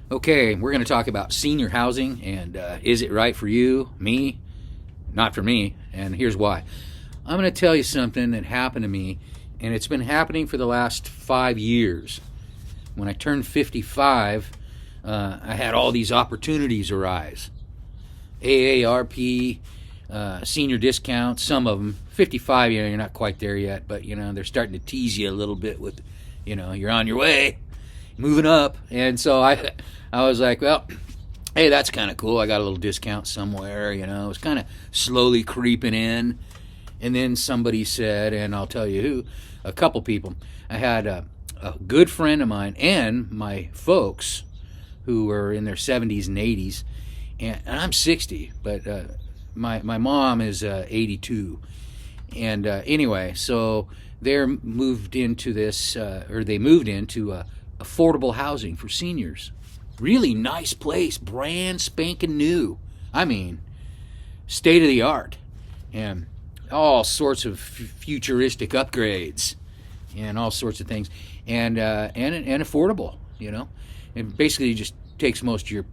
Okay, we're going to talk about senior housing and is it right for you, me? Not for me, and here's why. I'm going to tell you something that happened to me, and it's been happening for the last 5 years. When I turned 55, I had all these opportunities arise. AARP, senior discounts, some of them. 55, you're not quite there yet, but they're starting to tease you a little bit with, you're on your way, moving up. And so I was like, well, hey, that's kind of cool. I got a little discount somewhere, it was kind of slowly creeping in. And then somebody said, and I'll tell you who, a couple people. I had a good friend of mine and my folks who were in their 70s and 80s, and I'm 60, but my mom is 82. And anyway, so they moved into this, they moved into affordable housing for seniors. Really nice place, brand spanking new. I mean, state of the art, and all sorts of futuristic upgrades, and all sorts of things, and affordable. And basically just takes most of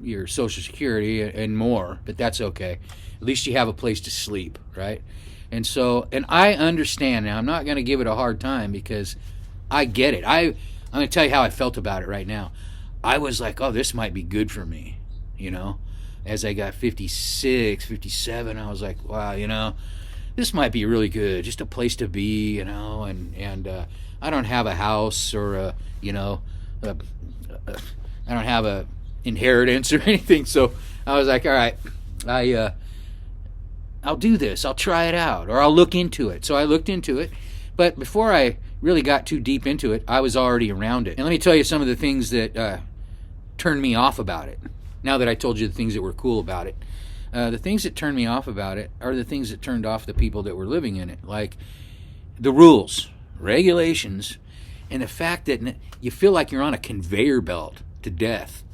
your Social Security and more, but that's okay. At least you have a place to sleep, right? And so, and I understand now. I'm not going to give it a hard time because I get it. I'm going to tell you how I felt about it right now. I was like, oh, this might be good for me, As I got 56, 57, I was like, wow, this might be really good. Just a place to be, and I don't have a house or I don't have a inheritance or anything. So I was like, all right, I'll do this. I'll try it out, or I'll look into it. So I looked into it, but before I really got too deep into it, I was already around it. And let me tell you some of the things that turned me off about it. Now that I told you the things that were cool about it, the things that turned me off about it are the things that turned off the people that were living in it, like the rules, regulations, and the fact that you feel like you're on a conveyor belt to death.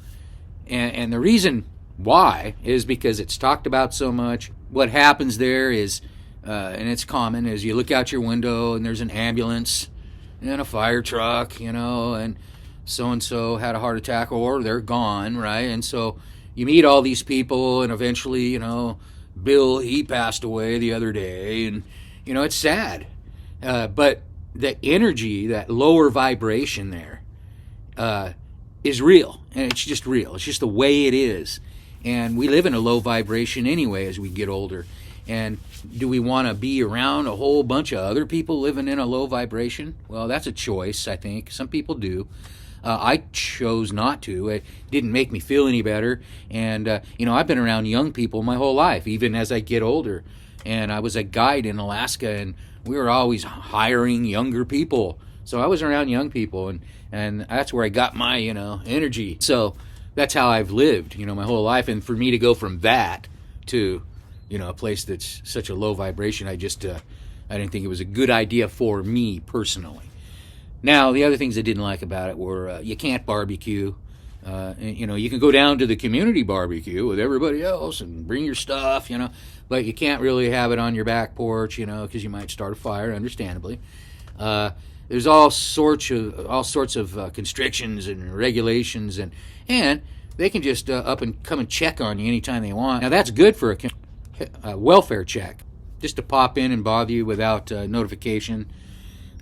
And the reason why is because it's talked about so much. What happens there is, and it's common, is you look out your window and there's an ambulance and a fire truck, and so-and-so had a heart attack or they're gone, right? And so you meet all these people, and eventually, Bill, he passed away the other day, and, it's sad. But the energy, that lower vibration there, is real, and it's just real. It's just the way it is. And we live in a low vibration anyway as we get older. And do we want to be around a whole bunch of other people living in a low vibration? Well, that's a choice, I think. Some people do. I chose not to. It didn't make me feel any better. And, I've been around young people my whole life, even as I get older. And I was a guide in Alaska, and we were always hiring younger people. So I was around young people, and that's where I got my, energy. So that's how I've lived, my whole life. And for me to go from that to, a place that's such a low vibration, I didn't think it was a good idea for me personally. Now, the other things I didn't like about it were you can't barbecue. You can go down to the community barbecue with everybody else and bring your stuff, but you can't really have it on your back porch, because you might start a fire, understandably. There's all sorts of constrictions and regulations, and they can just up and come and check on you anytime they want. Now, that's good for a welfare check, just to pop in and bother you without notification.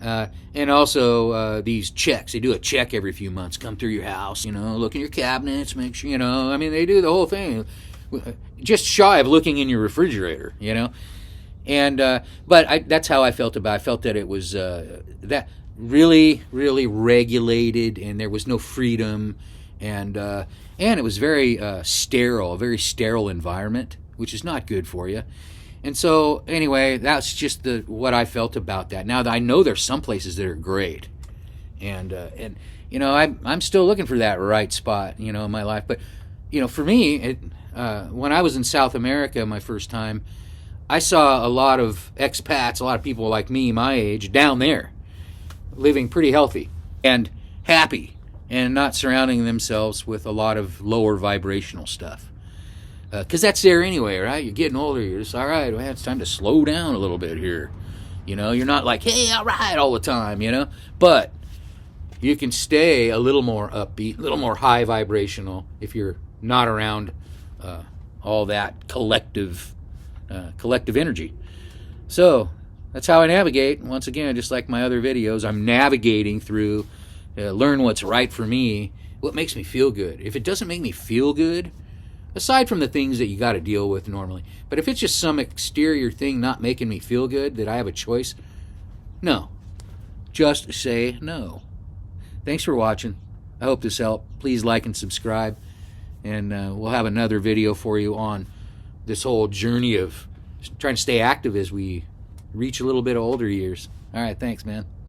And also these checks. They do a check every few months. Come through your house, look in your cabinets, make sure, they do the whole thing. Just shy of looking in your refrigerator, And but that's how I felt about it. I felt that it was that really, really regulated, and there was no freedom, and it was very sterile, a very sterile environment, which is not good for you. And so, anyway, that's just what I felt about that. Now, I know there's some places that are great, and I'm still looking for that right spot, in my life. But, for me, when I was in South America my first time, I saw a lot of expats, a lot of people like me, my age, down there, living pretty healthy and happy, and not surrounding themselves with a lot of lower vibrational stuff. Because that's there anyway, right? You're getting older. You're just, all right, well, it's time to slow down a little bit here. You're not like, hey, all right, all the time, But you can stay a little more upbeat, a little more high vibrational if you're not around all that collective energy. So that's how I navigate. Once again, just like my other videos, I'm navigating through, learn what's right for me, what makes me feel good. If it doesn't make me feel good, aside from the things that you got to deal with normally, but if it's just some exterior thing not making me feel good that I have a choice, no. Just say no. Thanks for watching. I hope this helped. Please like and subscribe, and we'll have another video for you on this whole journey of trying to stay active as we reach a little bit of older years. All right, thanks, man.